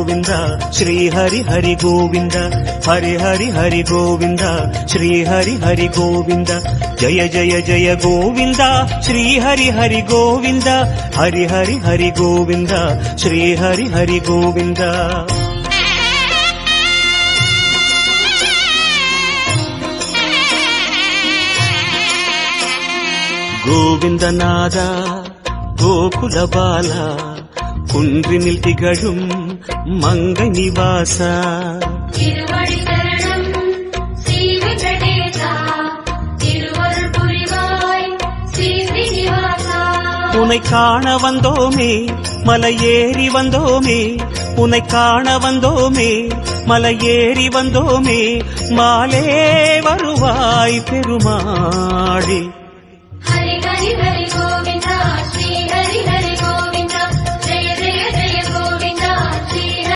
गोविंद श्री हरि हरि गोविंद हरि हरि हरि गोविंद श्री हरि हरि गोविंद जय जय जय गोविंद श्री हरि हरि गोविंद हरि हरि हरि गोविंद श्री हरि हरि गोविंद गोविंदनाद गोकुल बाला कुंद्रिनिल तिगழும் मंगै निवास உன்னை காண வந்தோமே மலையேறி வந்தோமே உன்னை காண வந்தோமே மலையேறி வந்தோமே மாலே வருவாய் பெருமாளே